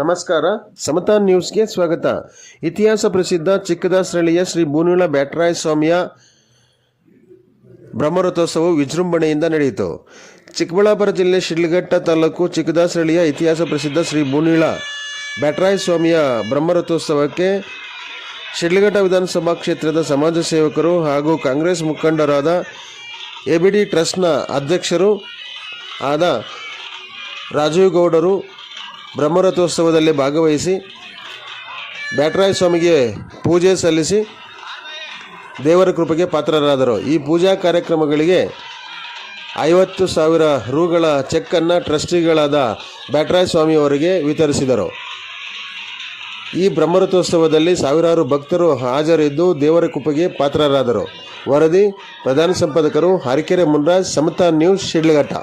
ನಮಸ್ಕಾರ, ಸಮತಾ ನ್ಯೂಸ್ಗೆ ಸ್ವಾಗತ. ಇತಿಹಾಸ ಪ್ರಸಿದ್ಧ ಚಿಕ್ಕದಾಸರಳ್ಳಿಯ ಶ್ರೀ ಬೂನಿಳ ಬ್ಯಾಟರಾಯ ಸ್ವಾಮಿಯ ಬ್ರಹ್ಮರಥೋತ್ಸವವು ವಿಜೃಂಭಣೆಯಿಂದ ನಡೆಯಿತು. ಚಿಕ್ಕಬಳ್ಳಾಪುರ ಜಿಲ್ಲೆ ಶಿಡ್ಲಘಟ್ಟ ತಾಲೂಕು ಚಿಕ್ಕದಾಸರಳ್ಳಿಯ ಇತಿಹಾಸ ಪ್ರಸಿದ್ಧ ಶ್ರೀ ಬೂನಿಳ ಬ್ಯಾಟರಾಯ ಸ್ವಾಮಿಯ ಬ್ರಹ್ಮರಥೋತ್ಸವಕ್ಕೆ ಶಿಡ್ಲಘಟ್ಟ ವಿಧಾನಸಭಾ ಕ್ಷೇತ್ರದ ಸಮಾಜ ಸೇವಕರು ಹಾಗೂ ಕಾಂಗ್ರೆಸ್ ಮುಖಂಡರಾದ ಎಬಿಡಿ ಟ್ರಸ್ಟ್ನ ಅಧ್ಯಕ್ಷರು ಆದ ರಾಜೀವ್ ಗೌಡರು ಬ್ರಹ್ಮರಥೋತ್ಸವದಲ್ಲಿ ಭಾಗವಹಿಸಿ ಬ್ಯಾಟರಾಯ ಸ್ವಾಮಿಗೆ ಪೂಜೆ ಸಲ್ಲಿಸಿ ದೇವರ ಕೃಪೆಗೆ ಪಾತ್ರರಾದರು. ಈ ಪೂಜಾ ಕಾರ್ಯಕ್ರಮಗಳಿಗೆ 50,000 ರೂಗಳ ಚೆಕ್ಕನ್ನು ಟ್ರಸ್ಟಿಗಳಾದ ಬ್ಯಾಟರಾಯ ಸ್ವಾಮಿಯವರಿಗೆ ವಿತರಿಸಿದರು. ಈ ಬ್ರಹ್ಮರಥೋತ್ಸವದಲ್ಲಿ ಸಾವಿರಾರು ಭಕ್ತರು ಹಾಜರಿದ್ದು ದೇವರ ಕೃಪೆಗೆ ಪಾತ್ರರಾದರು. ವರದಿ ಪ್ರಧಾನ ಸಂಪಾದಕರು ಹರಿಕೆರೆ ಮುನ್ರಾಜ್, ಸಮತಾ ನ್ಯೂಸ್, ಶಿಡ್ಲಘಟ್ಟ.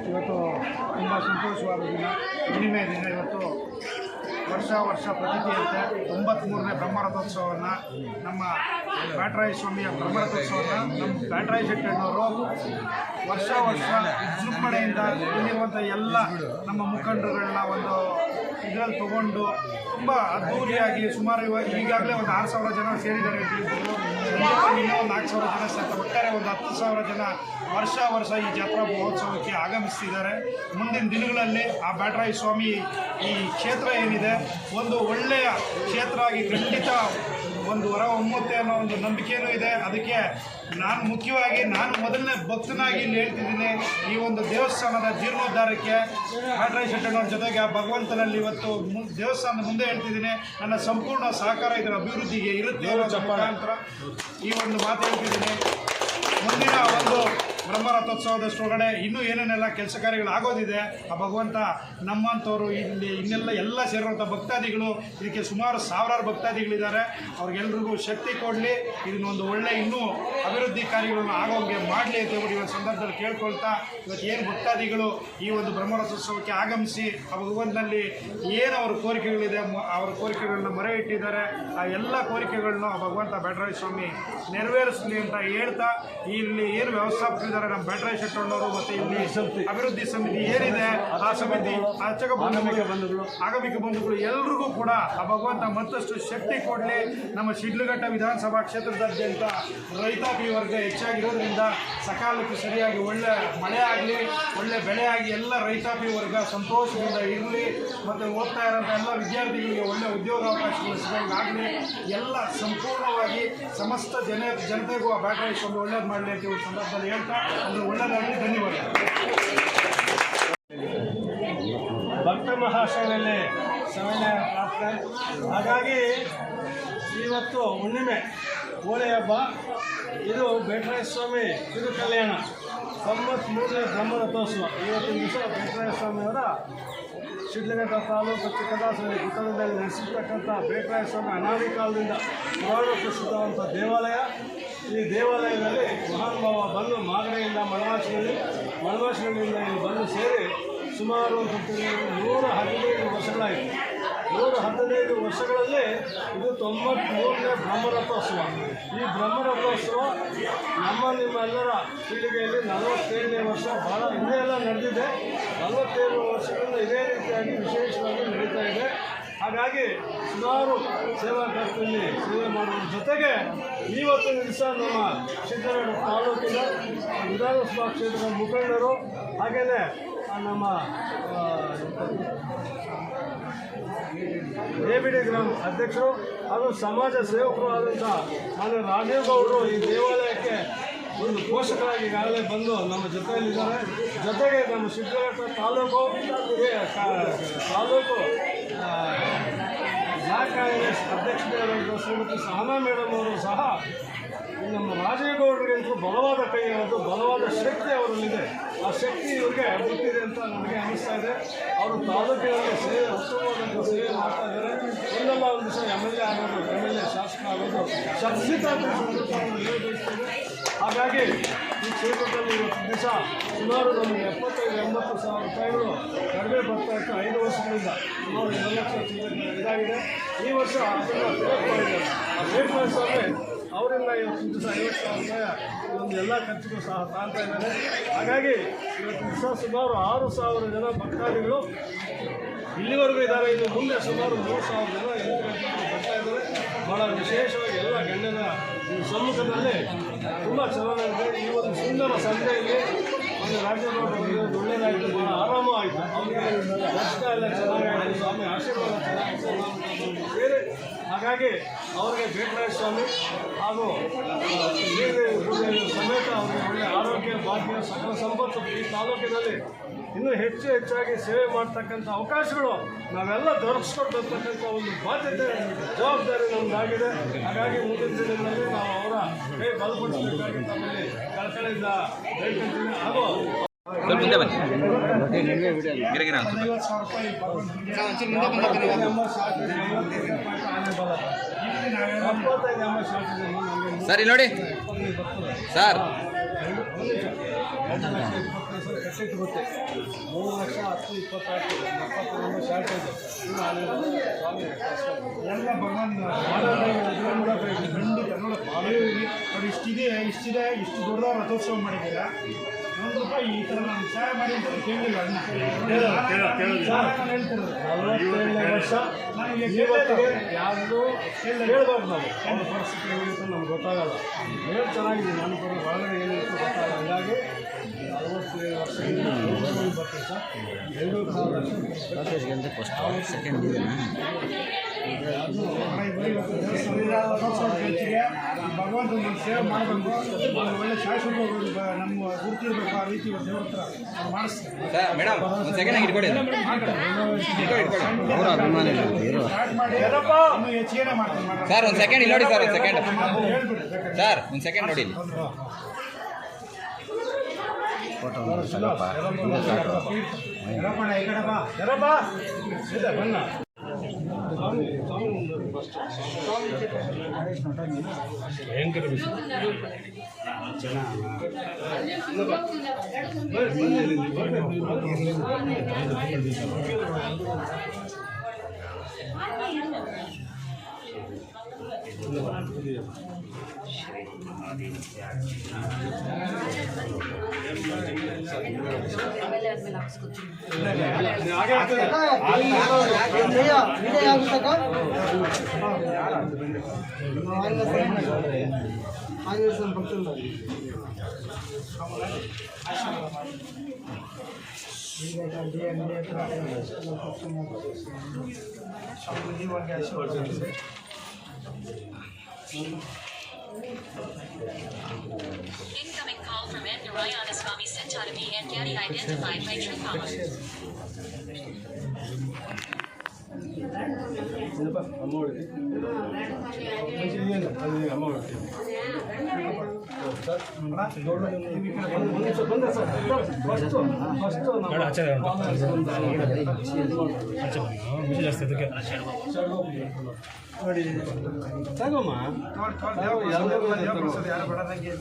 ಇವತ್ತು ತುಂಬ ಸಂತೋಷವಾದ ದಿನ, ಹುಣ್ಣಿಮೆ ದಿನ. ಇವತ್ತು ವರ್ಷ ಪ್ರತಿಥಿಯಂತೆ 93ನೇ ಬ್ರಹ್ಮರಥೋತ್ಸವವನ್ನು, ನಮ್ಮ ಬ್ಯಾಟರಾಯ ಸ್ವಾಮಿಯ ಬ್ರಹ್ಮರಥೋತ್ಸವವನ್ನು ನಮ್ಮ ಬ್ಯಾಟರಾಯ ಶೆಟ್ಟಣ್ಣವರು ವರ್ಷ ವಿಜೃಂಭಣೆಯಿಂದ ಇಲ್ಲಿರುವಂಥ ಎಲ್ಲ ನಮ್ಮ ಮುಖಂಡರುಗಳನ್ನ ಒಂದು ಇದರಲ್ಲಿ ತಗೊಂಡು ತುಂಬ ಅದ್ಧೂರಿಯಾಗಿ ಸುಮಾರು ಈಗಾಗಲೇ ಒಂದು 6,000 ಜನ ಸೇರಿದ್ದಾರೆ. ಇನ್ನೂ ಒಂದು 4,000 ಜನ ಸೇರ್ತಾರೆ. ಒಟ್ಟಾರೆ ಒಂದು 10,000 ಜನ ವರ್ಷ ಈ ಜಾತ್ರಾ ಮಹೋತ್ಸವಕ್ಕೆ ಆಗಮಿಸ್ತಿದ್ದಾರೆ. ಮುಂದಿನ ದಿನಗಳಲ್ಲಿ ಆ ಬ್ಯಾಟರಾಯ ಸ್ವಾಮಿ ಈ ಕ್ಷೇತ್ರ ಏನಿದೆ ಒಂದು ಒಳ್ಳೆಯ ಕ್ಷೇತ್ರ ಆಗಿ ಖಂಡಿತ ಒಂದು ಹೊರ ಹೊಮ್ಮುತ್ತೆ ಅನ್ನೋ ಒಂದು ನಂಬಿಕೆಯೂ ಇದೆ. ಅದಕ್ಕೆ ನಾನು ಮೊದಲನೇ ಭಕ್ತನಾಗಿ ಇಲ್ಲಿ ಹೇಳ್ತಿದ್ದೀನಿ, ಈ ಒಂದು ದೇವಸ್ಥಾನದ ಜೀರ್ಣೋದ್ಧಾರಕ್ಕೆ ಬ್ಯಾಟರಾಯ ಶೆಟ್ಟಣ್ಣವ್ರ ಜೊತೆಗೆ ಆ ಭಗವಂತನಲ್ಲಿ ಇವತ್ತು ದೇವಸ್ಥಾನದ ಮುಂದೆ ಹೇಳ್ತಿದ್ದೀನಿ, ನನ್ನ ಸಂಪೂರ್ಣ ಸಹಕಾರ ಇದರ ಅಭಿವೃದ್ಧಿಗೆ ಇರುತ್ತೆ ಅನ್ನೋ ಮುಖಾಂತರ ಈ ಒಂದು ಮಾತು ಹೇಳ್ತಿದ್ದೀನಿ. ಮುಂದಿನ ಒಂದು ಬ್ರಹ್ಮರಥೋತ್ಸವದಷ್ಟೊಳಗಡೆ ಇನ್ನೂ ಏನೇನೆಲ್ಲ ಕೆಲಸ ಕಾರ್ಯಗಳಾಗೋದಿದೆ, ಆ ಭಗವಂತ ನಮ್ಮಂಥವ್ರು ಎಲ್ಲ ಸೇರಿರುವಂಥ ಭಕ್ತಾದಿಗಳು, ಇದಕ್ಕೆ ಸುಮಾರು ಸಾವಿರಾರು ಭಕ್ತಾದಿಗಳಿದ್ದಾರೆ, ಅವ್ರಿಗೆಲ್ರಿಗೂ ಶಕ್ತಿ ಕೊಡಲಿ, ಇದನ್ನೊಂದು ಒಳ್ಳೆ ಇನ್ನೂ ಅಭಿವೃದ್ಧಿ ಕಾರ್ಯಗಳನ್ನು ಆಗೋಂಗೆ ಮಾಡಲಿ ಅಂತ ಹೇಳಿ ಇವತ್ತು ಸಂದರ್ಭದಲ್ಲಿ ಕೇಳ್ಕೊಳ್ತಾ, ಇವತ್ತು ಏನು ಭಕ್ತಾದಿಗಳು ಈ ಒಂದು ಬ್ರಹ್ಮರಥೋತ್ಸವಕ್ಕೆ ಆಗಮಿಸಿ ಆ ಭಗವಂತನಲ್ಲಿ ಏನು ಅವ್ರ ಕೋರಿಕೆಗಳಿದೆ ಅವರ ಕೋರಿಕೆಗಳನ್ನ ಮೊರೆ ಇಟ್ಟಿದ್ದಾರೆ, ಆ ಎಲ್ಲ ಕೋರಿಕೆಗಳನ್ನ ಆ ಭಗವಂತ ಬ್ಯಾಟರಾಯ ಸ್ವಾಮಿ ನೆರವೇರಿಸಲಿ ಅಂತ ಹೇಳ್ತಾ, ಇಲ್ಲಿ ಏನು ವ್ಯವಸ್ಥಾಪಕರಿದ್ದಾರೆ ನಮ್ಮ ಬ್ಯಾಟರಾಯ ಶೆಟ್ಟಣ್ಣವರು ಮತ್ತು ಇಲ್ಲಿ ಅಭಿವೃದ್ಧಿ ಸಮಿತಿ ಏನಿದೆ ಆ ಸಮಿತಿ, ಆಗಮಿಕ ಬಂಧುಗಳು ಎಲ್ರಿಗೂ ಕೂಡ ಆ ಭಗವಂತ ಮತ್ತಷ್ಟು ಶಕ್ತಿ ಕೊಡಲಿ. ನಮ್ಮ ಶಿಡ್ಲಘಟ್ಟ ವಿಧಾನಸಭಾ ಕ್ಷೇತ್ರದಾದ್ಯಂತ ರೈತಾಪಿ ವರ್ಗ ಹೆಚ್ಚಾಗಿರೋದ್ರಿಂದ ಸಕಾಲಕ್ಕೆ ಸರಿಯಾಗಿ ಒಳ್ಳೆ ಮಳೆ ಆಗಲಿ, ಒಳ್ಳೆ ಬೆಳೆ ಆಗಿ ಎಲ್ಲ ರೈತಾಪಿ ವರ್ಗ ಸಂತೋಷದಿಂದ ಇರಲಿ, ಮತ್ತು ಓದ್ತಾ ಇರೋಂಥ ಎಲ್ಲ ವಿದ್ಯಾರ್ಥಿಗಳಿಗೆ ಒಳ್ಳೆ ಉದ್ಯೋಗಾವಕಾಶಗಳು ಸಿಗೋಂಗಾಗಲಿ, ಎಲ್ಲ ಸಂಪೂರ್ಣವಾಗಿ ಸಮಸ್ತ ಜನತೆಗೂ ಆ ಬ್ಯಾಟರಾಯ ಸ್ವಾಮಿ ಒಳ್ಳೇದು ಮಾಡಲಿ ಅಂತ ಈ ಸಂದರ್ಭದಲ್ಲಿ ಹೇಳ್ತಾ ಅಂದರೆ ಒಳ್ಳೆಯದಾಗಲಿ. ಧನ್ಯವಾದ. ಭಕ್ತ ಮಹಾಶಯನಲ್ಲಿ ಸಮಯ ಪ್ರಾಪ್ತ. ಹಾಗಾಗಿ ಇವತ್ತು ಹುಣ್ಣಿಮೆ ಹೋಳಿ ಹಬ್ಬ, ಇದು ಬ್ಯಾಟರಾಯ ಸ್ವಾಮಿ ತಿರುಕಲ್ಯಾಣ 93ನೇ ಬ್ರಹ್ಮರಥೋತ್ಸವ. ಇವತ್ತಿನ ದಿವಸ ಬ್ಯಾಟರಾಯ ಸ್ವಾಮಿಯವರ ಶಿಡ್ಲಘಟ್ಟ ತಾಲೂಕು ಚಿಕ್ಕದಾಸರಳ್ಳಿ ಗುಡ್ಡದಲ್ಲಿ ನಡೆಸಿರ್ತಕ್ಕಂಥ ಬ್ಯಾಟರಾಯ ಸ್ವಾಮಿ ಅನಾದಿ ಕಾಲದಿಂದ ಪುರಾಣ ಪ್ರಸಿದ್ಧವಂಥ ದೇವಾಲಯ. ಈ ದೇವಾಲಯದಲ್ಲಿ ಮಹಾನುಭಾವ ಬಂದು ಮಾಗಡಿಯಿಂದ ಮಳವಾಸಿನಹಳ್ಳಿಯಿಂದ ಇಲ್ಲಿ ಬಂದು ಸೇರಿ ಸುಮಾರು 115 ವರ್ಷಗಳಾಯಿತು. 115 ವರ್ಷಗಳಲ್ಲಿ ಇದು 93ನೇ ಬ್ರಹ್ಮರಥೋತ್ಸವ. ಈ ಬ್ರಹ್ಮರಥೋತ್ಸವ ನಿಮ್ಮೆಲ್ಲರ ಪೀಳಿಗೆಯಲ್ಲಿ 47ನೇ ವರ್ಷ, ಭಾಳ ಹಿಂದೆ ಎಲ್ಲ ನಡೆದಿದೆ. 47 ವರ್ಷಗಳಿಂದ ಇದೇ ರೀತಿಯಾಗಿ ವಿಶೇಷವಾಗಿ ನಡೀತಾ ಇದೆ. ಹಾಗಾಗಿ ಸುಮಾರು ಸೇವಾಕರ್ತರಲ್ಲಿ ಸೇವೆ ಮಾಡುವ ಜೊತೆಗೆ ಇವತ್ತಿನ ದಿವಸ ನಮ್ಮ ಶಿಡ್ಲಘಟ್ಟ ತಾಲೂಕಿನ ವಿಧಾನಸಭಾ ಕ್ಷೇತ್ರದ ಮುಖಂಡರು, ಹಾಗೆಯೇ ನಮ್ಮ ಎಬಿಡಿ ಗ್ರಾಮ ಅಧ್ಯಕ್ಷರು ಹಾಗೂ ಸಮಾಜ ಸೇವಕರು ಆದಂಥ ನಾನು ರಾಜೀವ್ ಗೌಡರು ಈ ದೇವಾಲಯಕ್ಕೆ ಒಂದು ಪೋಷಕರಾಗಿ ಈಗಾಗಲೇ ಬಂದು ನಮ್ಮ ಜೊತೆಯಲ್ಲಿದ್ದಾರೆ. ಜೊತೆಗೆ ನಮ್ಮ ಶಿಡ್ಲಘಟ್ಟ ತಾಲೂಕು ಬ್ಲಾಕ್ ಕಾಂಗ್ರೆಸ್ ಅಧ್ಯಕ್ಷರಾದಂಥ ಶ್ರೀಮತಿ ಸಹನಾ ಮೇಡಮ್ ಅವರು ಸಹ ನಮ್ಮ ರಾಜೇಗೌಡರಿಗಂತೂ ಬಲವಾದ ಕೈ ಅವತ್ತು, ಬಲವಾದ ಶಕ್ತಿ ಅವರಲ್ಲಿದೆ. ಆ ಶಕ್ತಿ ಇವ್ರಿಗೆ ಗೊತ್ತಿದೆ ಅಂತ ನನಗೆ ಅನಿಸ್ತಾ ಇದೆ. ಅವರು ತಾಲೂಕಿನಲ್ಲಿ ಸೇವೆ, ಉತ್ತಮವಾದಂಥ ಸೇವೆ ಮಾಡ್ತಾ ಇದ್ದಾರೆ. ಒಂದಲ್ಲ ಒಂದು ದಿವಸ MLA ಆಗೋದು, MLA ಶಾಸಕ ಆಗೋದು ಶಕ್ಸಿತ ಅಂತ ನಿರ್ವಹಿಸ್ತಾರೆ. ಹಾಗಾಗಿ ಈ ಕ್ಷೇತ್ರದಲ್ಲಿ ಇವತ್ತು ದಿವಸ ಸುಮಾರು ನಮಗೆ 75-80 ಸಾವಿರ ರೂಪಾಯಿಗಳು ಕಡಿಮೆ ಬರ್ತಾ ಇತ್ತು 5 ವರ್ಷಗಳಿಂದ. ಸುಮಾರು 2 ಲಕ್ಷ ಇದಾಗಿದೆ. ಈ ವರ್ಷ ಅದನ್ನು ಫಿಲಪ್ ಮಾಡಿದ್ದಾರೆ. ಆ ವೇಟ್ಮೆಂಟ್ ಸ್ವಾಮಿ ಅವರಿಂದ ಇವತ್ತು ದಿವಸ 50,000 ರೂಪಾಯಿ ಒಂದು ಎಲ್ಲ ಖರ್ಚಿಗೂ ಸಹ ತಾಳ್ತಾ ಇದ್ದಾರೆ. ಹಾಗಾಗಿ ಇವತ್ತು ದಿವಸ ಸುಮಾರು 6,000 ಜನ ಭಕ್ತಾದಿಗಳು ಇಲ್ಲಿವರೆಗೂ ಇದ್ದಾರೆ. ಇನ್ನು ಮುಂದೆ ಸುಮಾರು 3,000 ಜನ ಬರ್ತಾ ಇದ್ದಾರೆ. ಭಾಳ ವಿಶೇಷವಾಗಿ ಎಲ್ಲ ಗಣ್ಯರ ಈ ಸಮ್ಮುಖದಲ್ಲಿ ತುಂಬ ಚೆನ್ನಾಗಿದೆ. ಈ ಒಂದು ಸುಂದರ ಸಂಜೆಯಲ್ಲಿ ಒಂದು ರಾಜ್ಯದವರು ಒಳ್ಳೆಯದಾಯಿತು, ಭಾಳ ಆರಾಮ ಆಯಿತು. ಅವರಿಗೆ ದರ್ಶನ ಎಲ್ಲ ಚೆನ್ನಾಗಾಯಿತು, ಸ್ವಾಮಿ ಆಶೀರ್ವಾದ ಚೆನ್ನಾಗಿತ್ತು ಬೇರೆ. ಹಾಗಾಗಿ ಅವರಿಗೆ ಬೇಟರಾಯ ಸ್ವಾಮಿ ಹಾಗೂ ಸಮೇತ ಅವರಿಗೆ ಒಳ್ಳೆಯ ಆರೋಗ್ಯ, ಭಾಗ್ಯ, ಸಕಲ ಸಂಪತ್ತು ಈ ತಾಲೂಕಿನಲ್ಲಿ ಇನ್ನೂ ಹೆಚ್ಚು ಹೆಚ್ಚಾಗಿ ಸೇವೆ ಮಾಡ್ತಕ್ಕಂಥ ಅವಕಾಶಗಳು ನಾವೆಲ್ಲ ದೊರಕಿಸ್ಕೊಡ್ತಕ್ಕಂಥ ಒಂದು ಬಾಧ್ಯತೆ, ಜವಾಬ್ದಾರಿ ನಮ್ಮದಾಗಿದೆ. ಹಾಗಾಗಿ ಮುಂದಿನ ದಿನಗಳಲ್ಲಿ ನಾವು ಅವರ ಕೈ ಬಲಪಡಿಸಬೇಕಾಗಿ ತಮ್ಮಲ್ಲಿ ಕಳಕಳಿಯಿಂದ ಹೇಳ್ಕೊಳ್ತೀನಿ. ಹಾಗೂ ಮುಂದೆ ಬನ್ನಿ. ಗಿರಗಿರ 75 ಸರ್ ಇಲ್ಲಿ ನೋಡಿ ಸರ್. 2 ಲಕ್ಷ 20 ಕಟ್ಟಿಟ್ಟು ಗೊತ್ತೆ. 3 ಲಕ್ಷ 10, 28, 71 ಶಾರ್ಟ್ ಇದೆ. ಎಲ್ಲ ಭಗವಾನ್ ಖಂಡಿತ ನೋಡಕ್ಕೆ ನೋಡಿ ಇಷ್ಟಿದೆ, ಇಷ್ಟು ದೊಡ್ಡದಾದ ರಥೋತ್ಸವ ಮಾಡಿದ್ದೀರಾ. 1 ರೂಪಾಯಿ ಈ ಥರ ನಾನು ಸಹಾಯ ಮಾಡಿ ಅಂತ ಕೇಳಲಿಲ್ಲ. ಅಣ್ಣ ನಾನು ಹೇಳ್ತಿರೋದು 47 ವರ್ಷ ನನಗೆ ಇವತ್ತಿಗೆ ಯಾರು ಹೇಳ್ಬಾರ್ದು. ನಾವು ಅವ್ರ ಪರಿಸ್ಥಿತಿ ಏನಿತ್ತು ನಮ್ಗೆ ಗೊತ್ತಾಗಲ್ಲ. ಏನು ಚೆನ್ನಾಗಿದೆ, ನನ್ನ ಪರ ಒಳಗಡೆ ಏನಿತ್ತು ಗೊತ್ತಾಗಲ್ಲ. ಹೀಗಾಗಿ 47 ವರ್ಷದಿಂದ ಬರ್ತೀವಿ ಸರ್. 2,000 ಲಕ್ಷ ಸೆಕೆಂಡ್ ರಥೋತ್ಸವ ಖರ್ಚಿಗೆ ಭಗವಂತ ಒಂದು ಸೇವೆ ಮಾಡಬೇಕು, ಒಂದು ಒಳ್ಳೆ ಶಾಶ್ವತ ನಮ್ಮ ಗುರುತಿರ್ಬೇಕು. ಆ ರೀತಿ ದೇವ್ರ ಹತ್ರ ನಾವು ಮಾಡಿಸ್ತೀವಿ. ಮೇಡಮ್ ಒಂದು ಸೆಕೆಂಡ್ ಇಟ್ಕೊಡಿ. ಸ್ಟಾರ್ಟ್ ಮಾಡಿ ಇನ್ನೂ ಹೆಚ್ಚಿಗೆ ಮಾಡ್ತೀನಿ ಸರ್ ಒಂದು ಸೆಕೆಂಡ್ ಇಲ್ಲಿ ನೋಡಿ ಸರ್. ಒಂದು ಸೆಕೆಂಡ್ ಹೇಳ್ಬಿಡಿ ಸರ್, ಒಂದು ಸೆಕೆಂಡ್ ನೋಡಿ ಇಲ್ಲಿ. ಎರಪ್ಪಣ್ಣ ಈ ಕಡೆ ಬಾ. ಎರಪ್ಪ ಇದೆ ಬಣ್ಣ ಭಯಂಕರ ಬಿಸಿ. Incoming call from N. Narayanaswamy Sentadami and Gadi identified by TrueComm. ತಗೋಮ್ಮ ಯಾರು ಬಡದಂಗೆ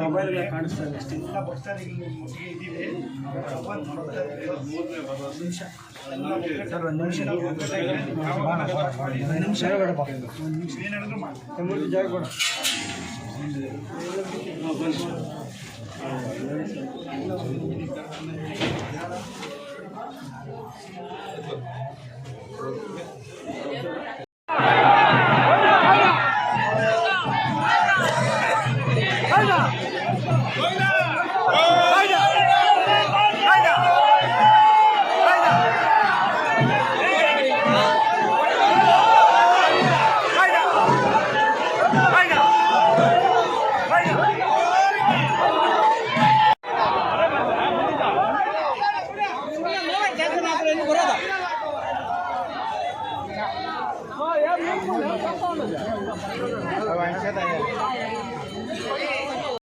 ಮೊಬೈಲ್ ಕಾಣಿಸ್ತಾ ಇದೆ ಅಷ್ಟೇ. ಎಲ್ಲ ಭಕ್ತಾದಿಗಳು ಇದ್ದೀವಿ. ಏನಾದರೂ ಮಾಡಿ ಜಾಗ ಕೊಡ. Awak yang kata ya.